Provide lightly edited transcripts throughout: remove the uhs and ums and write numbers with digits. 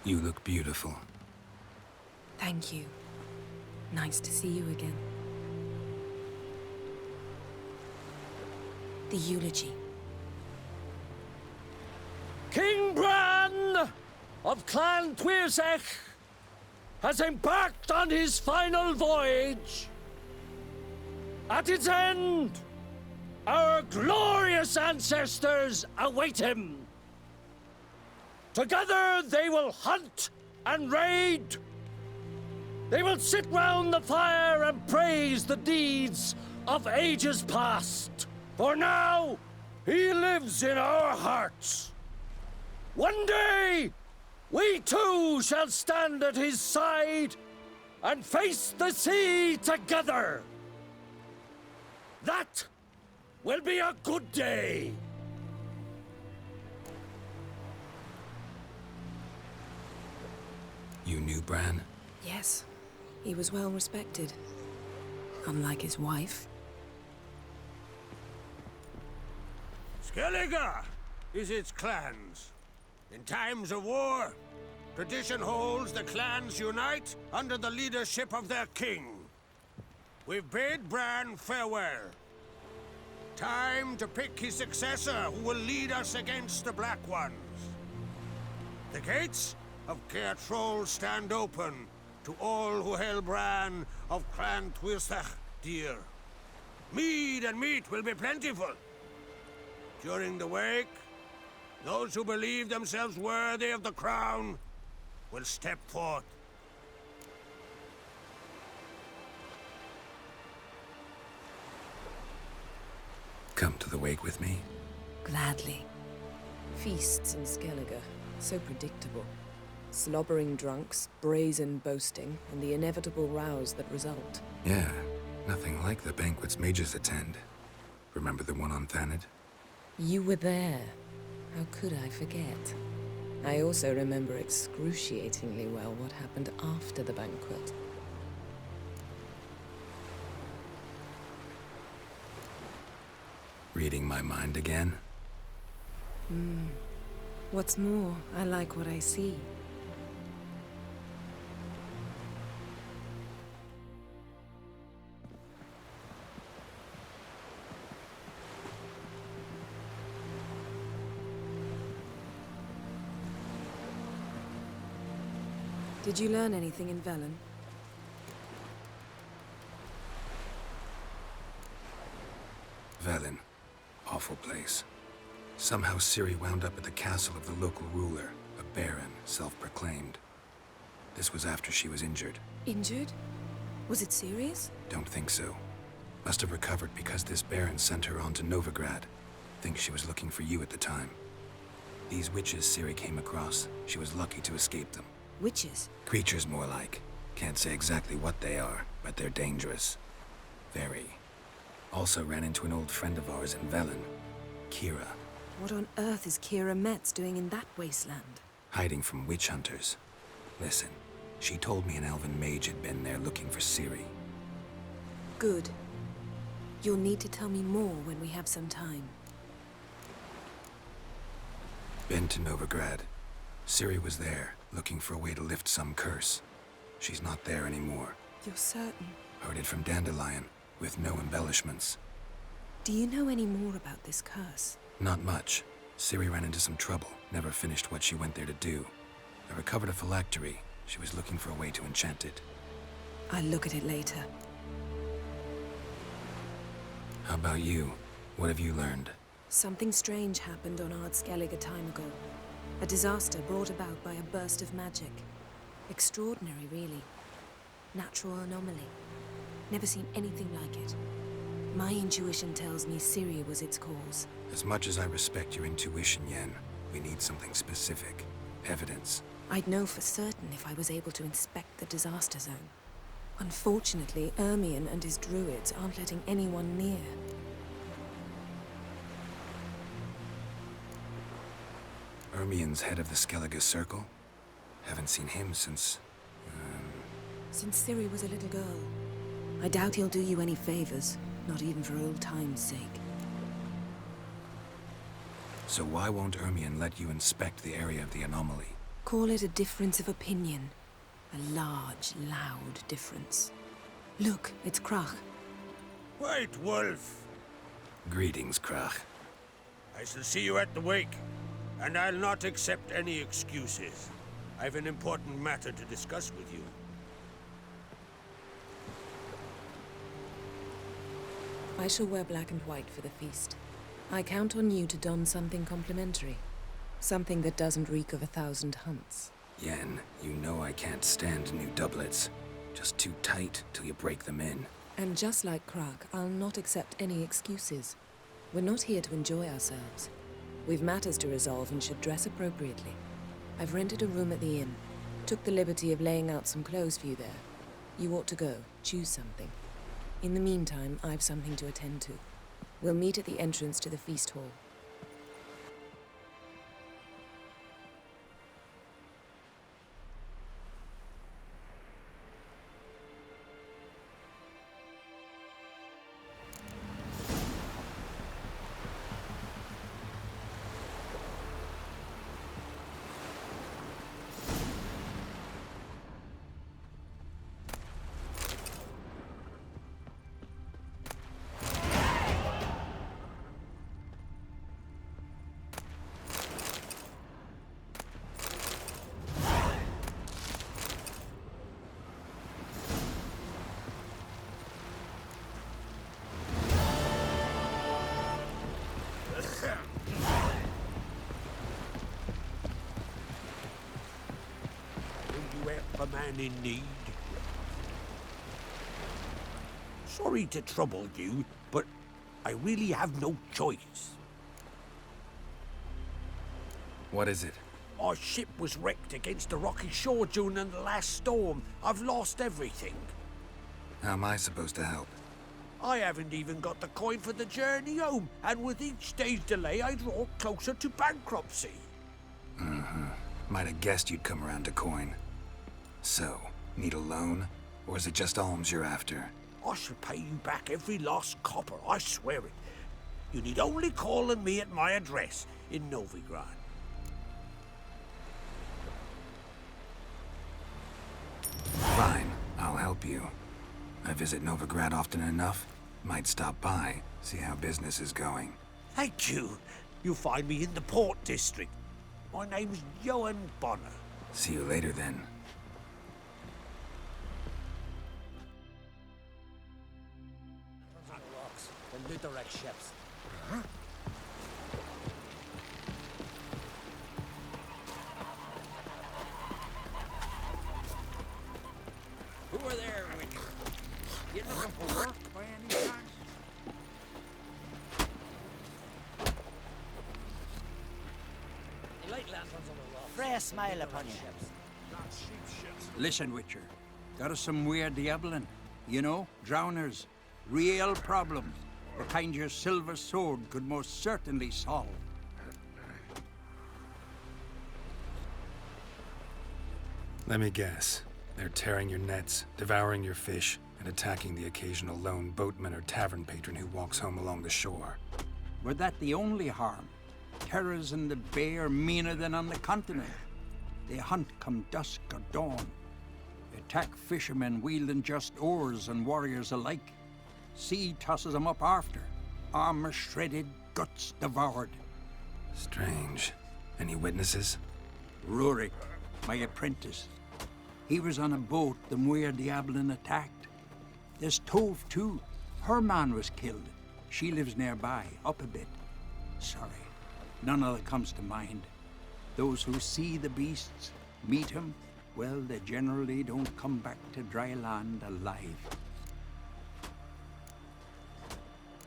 You look beautiful. Thank you. Nice to see you again. The eulogy. King Bran of Clan Tuirsech has embarked on his final voyage. At its end, our glorious ancestors await him. Together they will hunt and raid. They will sit round the fire and praise the deeds of ages past. For now, he lives in our hearts. One day, we too shall stand at his side and face the sea together. That will be a good day. You knew Bran? Yes, he was well respected. Unlike his wife. Skellige is its clans. In times of war, tradition holds the clans unite under the leadership of their king. We've bid Bran farewell. Time to pick his successor who will lead us against the Black Ones. The gates of Caer Troll stand open to all who hail Bran of Clan Tuirsech dear. Mead and meat will be plentiful. During the wake, those who believe themselves worthy of the crown will step forth. Come to the wake with me? Gladly. Feasts in Skellige, so predictable. Slobbering drunks, brazen boasting, and the inevitable rows that result. Yeah, nothing like the banquets mages attend. Remember the one on Thanedd? You were there. How could I forget? I also remember excruciatingly well what happened after the banquet. Reading my mind again? What's more, I like what I see. Did you learn anything in Velen? Velen. Awful place. Somehow Ciri wound up at the castle of the local ruler, a baron, self-proclaimed. This was after she was injured. Injured? Was it serious? Don't think so. Must have recovered because this baron sent her on to Novigrad. Think she was looking for you at the time. These witches Ciri came across, she was lucky to escape them. Witches? Creatures more like. Can't say exactly what they are, but they're dangerous. Very. Also ran into an old friend of ours in Velen, Kira. What on earth is Kira Metz doing in that wasteland? Hiding from witch hunters. Listen, she told me an elven mage had been there looking for Ciri. Good. You'll need to tell me more when we have some time. Been to Novigrad. Ciri was there, looking for a way to lift some curse. She's not there anymore. You're certain? Heard it from Dandelion, with no embellishments. Do you know any more about this curse? Not much. Ciri ran into some trouble, never finished what she went there to do. I recovered a phylactery. She was looking for a way to enchant it. I'll look at it later. How about you? What have you learned? Something strange happened on Ard Skellige a time ago. A disaster brought about by a burst of magic. Extraordinary, really. Natural anomaly. Never seen anything like it. My intuition tells me Ciri was its cause. As much as I respect your intuition, Yen, we need something specific. Evidence. I'd know for certain if I was able to inspect the disaster zone. Unfortunately, Ermion and his druids aren't letting anyone near. Ermion's head of the Skellige Circle? Haven't seen him since... Since Ciri was a little girl. I doubt he'll do you any favors, not even for old time's sake. So why won't Ermion let you inspect the area of the anomaly? Call it a difference of opinion. A large, loud difference. Look, it's Krach. White Wolf. Greetings, Krach. I shall see you at the wake, and I'll not accept any excuses. I've an important matter to discuss with you. I shall wear black and white for the feast. I count on you to don something complimentary. Something that doesn't reek of 1,000 hunts. Yen, you know I can't stand new doublets. Just too tight till you break them in. And just like Krach, I'll not accept any excuses. We're not here to enjoy ourselves. We've matters to resolve and should dress appropriately. I've rented a room at the inn. Took the liberty of laying out some clothes for you there. You ought to go. Choose something. In the meantime, I've something to attend to. We'll meet at the entrance to the feast hall. A man in need. Sorry to trouble you, but I really have no choice. What is it? Our ship was wrecked against the rocky shore during the last storm. I've lost everything. How am I supposed to help? I haven't even got the coin for the journey home, and with each day's delay, I draw closer to bankruptcy. Might have guessed you'd come around to coin. So, need a loan? Or is it just alms you're after? I shall pay you back every lost copper, I swear it. You need only call on me at my address in Novigrad. Fine, I'll help you. I visit Novigrad often enough. Might stop by, see how business is going. Thank you. You'll find me in the Port District. My name's Johan Bonner. See you later then. The Lutheran ships. Who are there with you? You looking for work by any chance? The light lanterns on the rocks. Freya smile upon you. Listen, Witcher. Got us some weird diabling. You know, drowners. Real problems. The kind your silver sword could most certainly solve. Let me guess. They're tearing your nets, devouring your fish, and attacking the occasional lone boatman or tavern patron who walks home along the shore. Were that the only harm? Terrors in the bay are meaner than on the continent. They hunt come dusk or dawn. Attack fishermen wielding just oars and warriors alike. Sea tosses them up after. Armor shredded, guts devoured. Strange. Any witnesses? Rurik, my apprentice. He was on a boat the Muir Diablin attacked. There's Tove, too. Her man was killed. She lives nearby, up a bit. Sorry, none of that comes to mind. Those who see the beasts, meet him, well, they generally don't come back to dry land alive.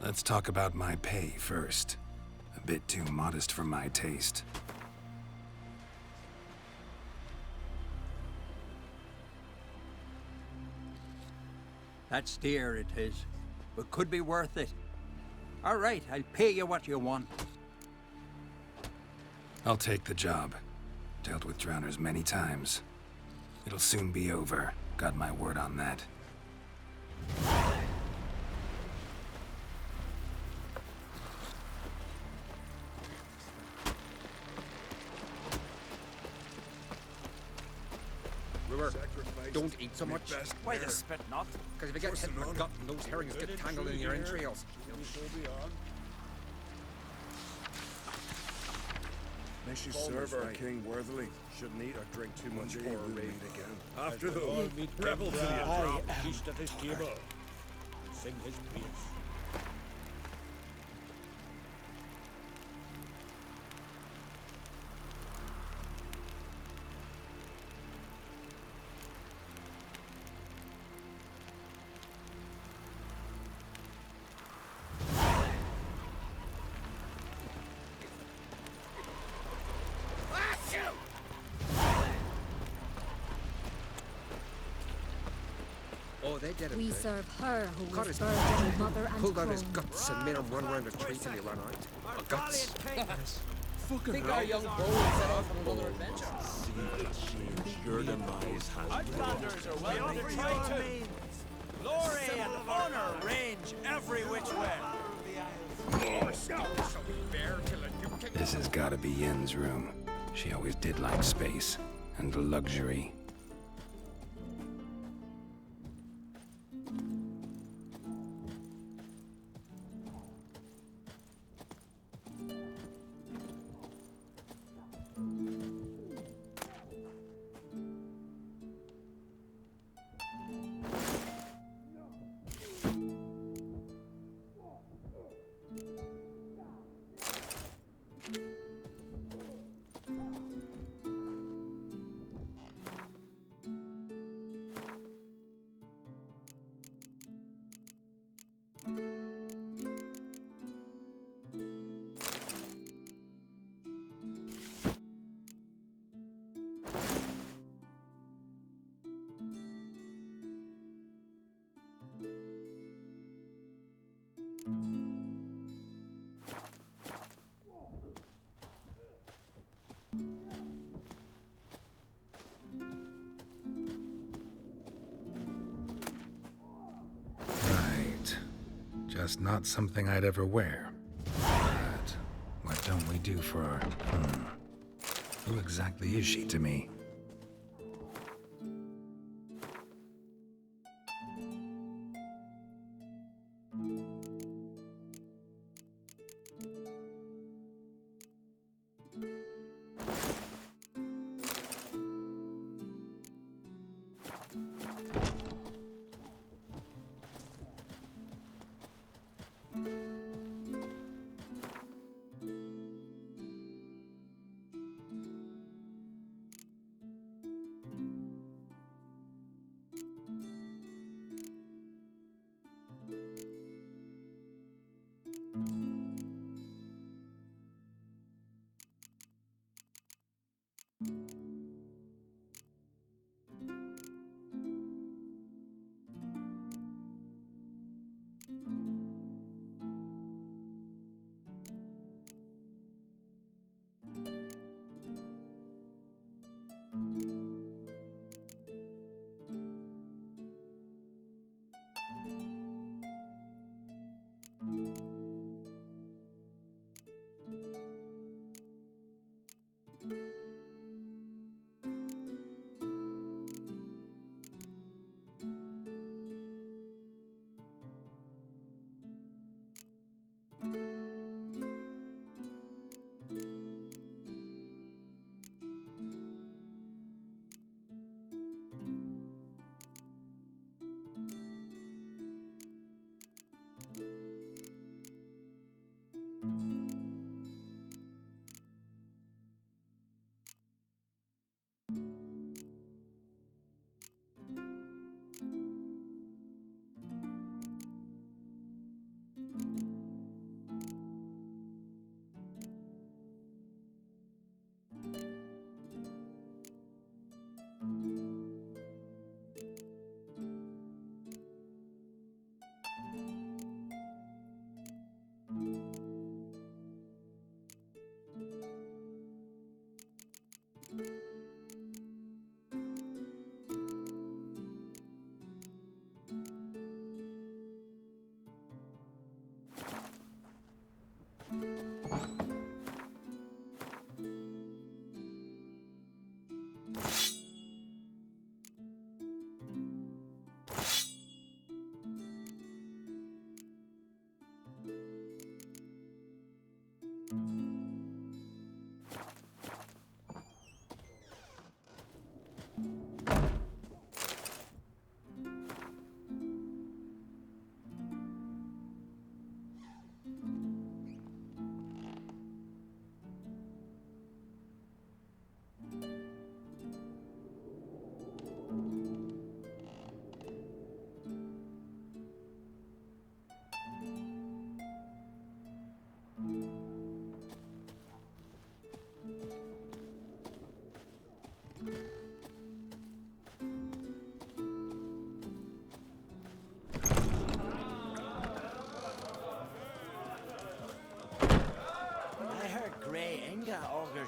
Let's talk about my pay first. A bit too modest for my taste. That's dear, it is, but could be worth it. All right, I'll pay you what you want. I'll take the job. Dealt with drowners many times. It'll soon be over. Got my word on that. poor. Don't eat so much. Why the spit not? Because if you get hit in the gut and those herrings get tangled in your entrails. May she serve our king worthily. Shouldn't eat or drink too much or raid again. After the rebel to the I feast at his table. Sing his praise. Oh, they did it. We serve her who Cut was his burned in mother and pulled out his crone. guts and made him run around a tree till he ran out. Oh, guts. fucking Think our young bow set off on another adventure. your demise has Outlanders are welcome to try to. Glory and honor range every which way. This has gotta be Yen's room. She always did like space and luxury. Right. Just not something I'd ever wear. But what don't we do for our... Who exactly is she to me?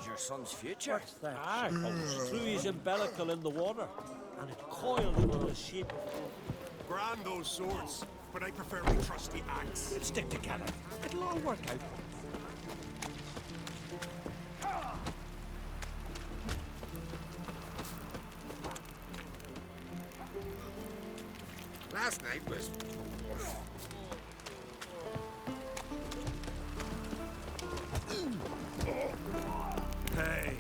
endangered your son's future. What's that? Ash threw his umbilical in the water, and it coiled into the shape of... Grand those swords, but I prefer my trusty axe. Let's stick together. It'll all work out. Last night was... Hey!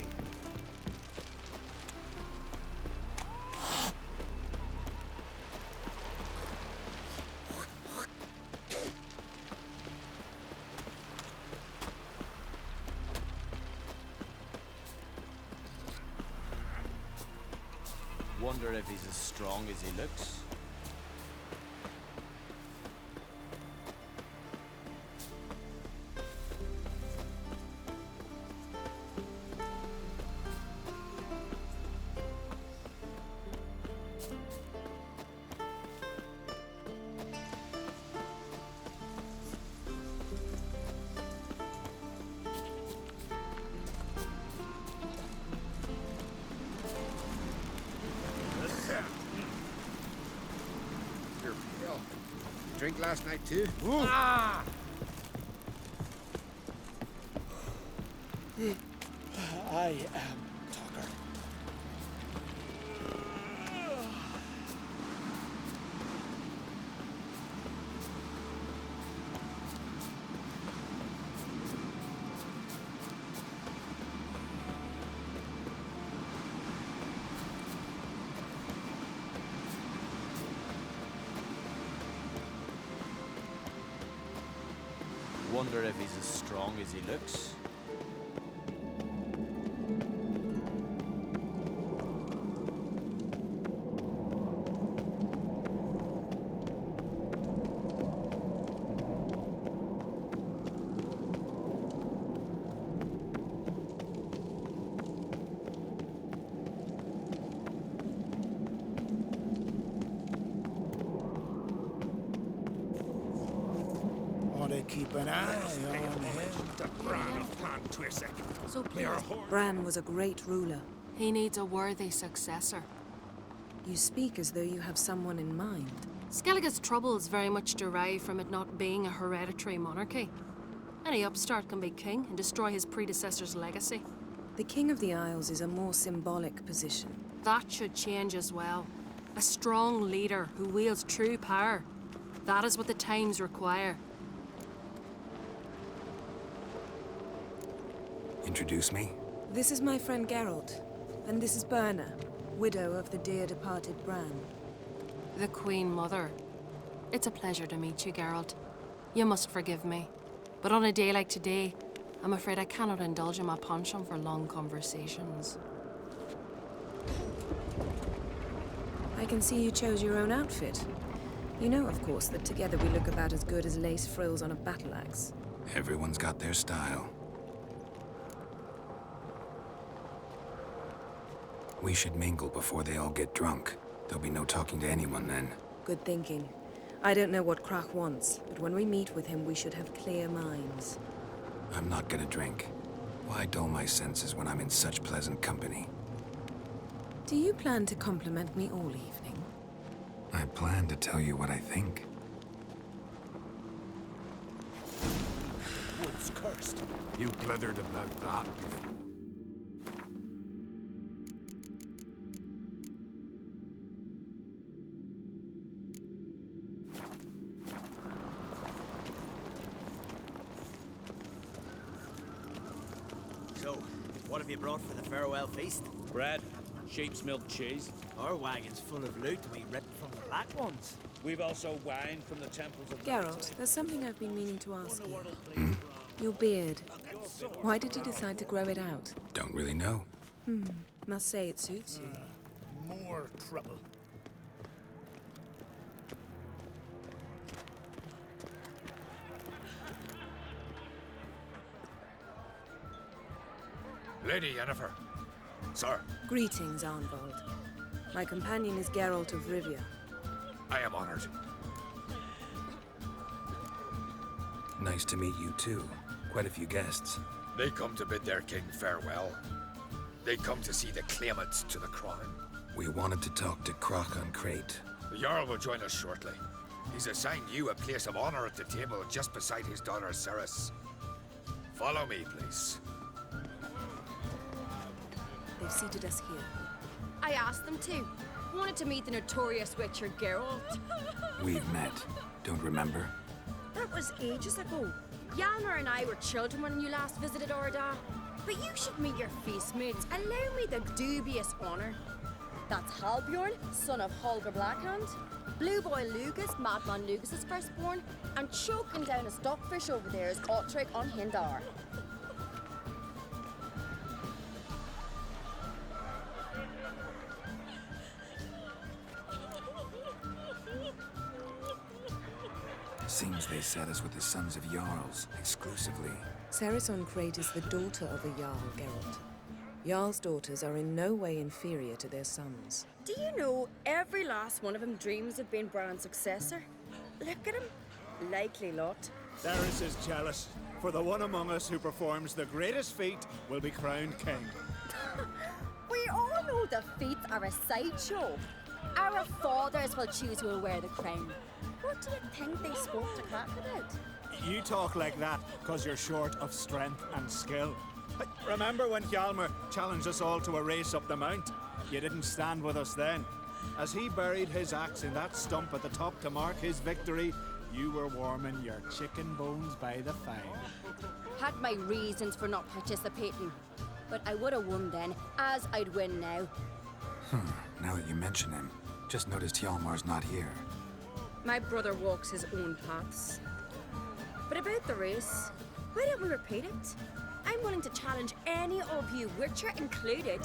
Wonder if he's as strong as he looks. Drink last night too? Ah! I am Tucker. Wonder if he's as strong as he looks. Keep an eye on him. So please, Bran was a great ruler. he needs a worthy successor. You speak as though you have someone in mind. Skellige's troubles very much derive from it not being a hereditary monarchy. Any upstart can be king and destroy his predecessor's legacy. The King of the Isles is a more symbolic position. That should change as well. A strong leader who wields true power. That is what the times require. Introduce me? This is my friend Geralt, and this is Birna, widow of the dear departed Bran. The Queen Mother. It's a pleasure to meet you, Geralt. You must forgive me. But on a day like today, I'm afraid I cannot indulge in my penchant for long conversations. I can see you chose your own outfit. You know, of course, that together we look about as good as lace frills on a battle axe. Everyone's got their style. We should mingle before they all get drunk. There'll be no talking to anyone then. Good thinking. I don't know what Krach wants, but when we meet with him, we should have clear minds. I'm not gonna drink. Why dull my senses when I'm in such pleasant company? Do you plan to compliment me all evening? I plan to tell you what I think. Wood's cursed. You blithered about that. So, what have you brought for the farewell feast? Bread, sheep's milk cheese. Our wagon's full of loot we ripped from the Black Ones. We've also wine from the temples of... Geralt, there's something I've been meaning to ask you. Your beard. Why did you decide to grow it out? Don't really know. Must say it suits you. More trouble. Lady Yennefer. Sir, Greetings, Arnvald. My companion is Geralt of Rivia. I am honored. Nice to meet you too. Quite a few guests. They come to bid their king farewell. They come to see the claimants to the crown. We wanted to talk to Croc on Crate. The Jarl will join us shortly. He's assigned you a place of honor at the table just beside his daughter Ceres. Follow me, please. They've seated us here. I asked them to. Wanted to meet the notorious Witcher Geralt. We've met. Don't remember? That was ages ago. Hjalmar and I were children when you last visited Orda. But you should meet your feast mates. Allow me the dubious honor. That's Halbjorn, son of Holger Blackhand. Blue Boy Lugus, Madman Lugus' firstborn. And choking down a stockfish over there is Otrek on Hindar. Seems they set us with the sons of Jarls, exclusively. Ceres on Crate is the daughter of a Jarl, Geralt. Jarl's daughters are in no way inferior to their sons. Do you know every last one of them dreams of being Bran's successor? Look at him. Likely lot. Ceres is jealous, for the one among us who performs the greatest feat will be crowned king. We all know the feats are a sideshow. Our fathers will choose who will wear the crown. What do you think they spoke to Crack about? You talk like that because you're short of strength and skill. But remember when Hjalmar challenged us all to a race up the mount? You didn't stand with us then. As he buried his axe in that stump at the top to mark his victory, you were warming your chicken bones by the fire. Had my reasons for not participating. But I would have won then, as I'd win now. Now that you mention him, just noticed Hjalmar's not here. My brother walks his own paths. But about the race, why don't we repeat it? I'm willing to challenge any of you, Witcher included.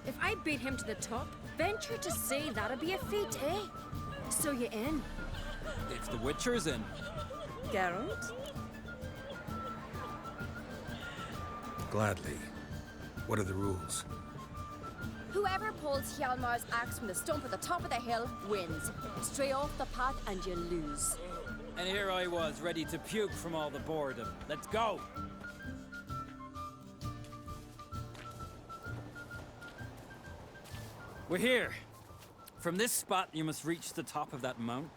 If I beat him to the top, venture to say that'd be a feat, eh? So you in? If the Witcher's in. Geralt? Gladly. What are the rules? Whoever pulls Hjalmar's axe from the stump at the top of the hill wins. Stray off the path and you lose. And here I was, ready to puke from all the boredom. Let's go! We're here. From this spot, you must reach the top of that mount.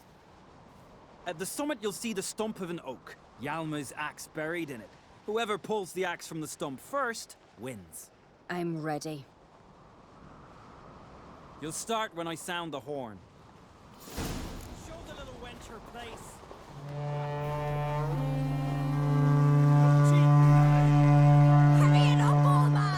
At the summit, you'll see the stump of an oak. Hjalmar's axe buried in it. Whoever pulls the axe from the stump first, wins. I'm ready. You'll start when I sound the horn. Show the little wench her place. Hurry it up, old man!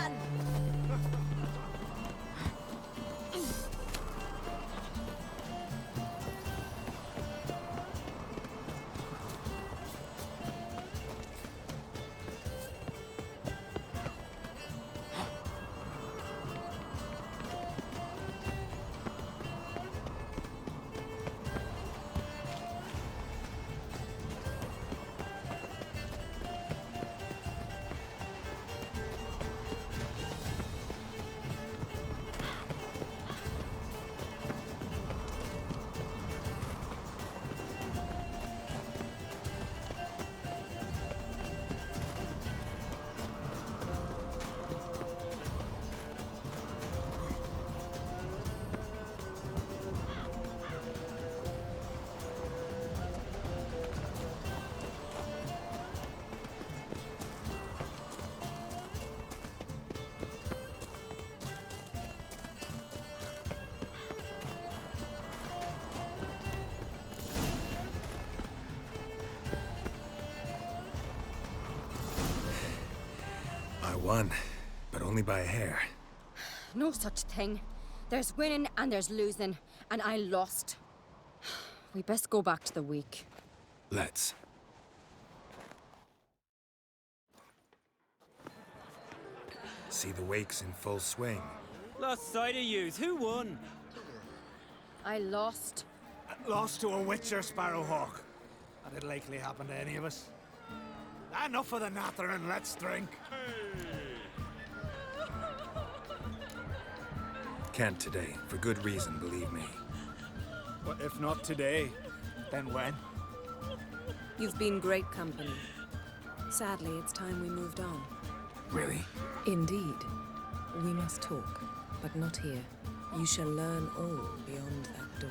Won, but only by a hair. No such thing. There's winning and there's losing, and I lost. We best go back to the week. Let's. See the wakes in full swing. Lost sight of yous. Who won? I lost. Lost to a Witcher Sparrowhawk. That'd likely happen to any of us. Enough of the natter and let's drink. Can't today, for good reason, believe me. But if not today, then when? You've been great company. Sadly, it's time we moved on. Really? Indeed. We must talk, but not here. You shall learn all beyond that door.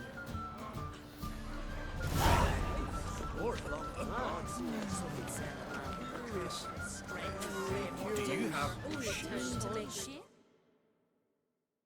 Do you have... Only time to make shit.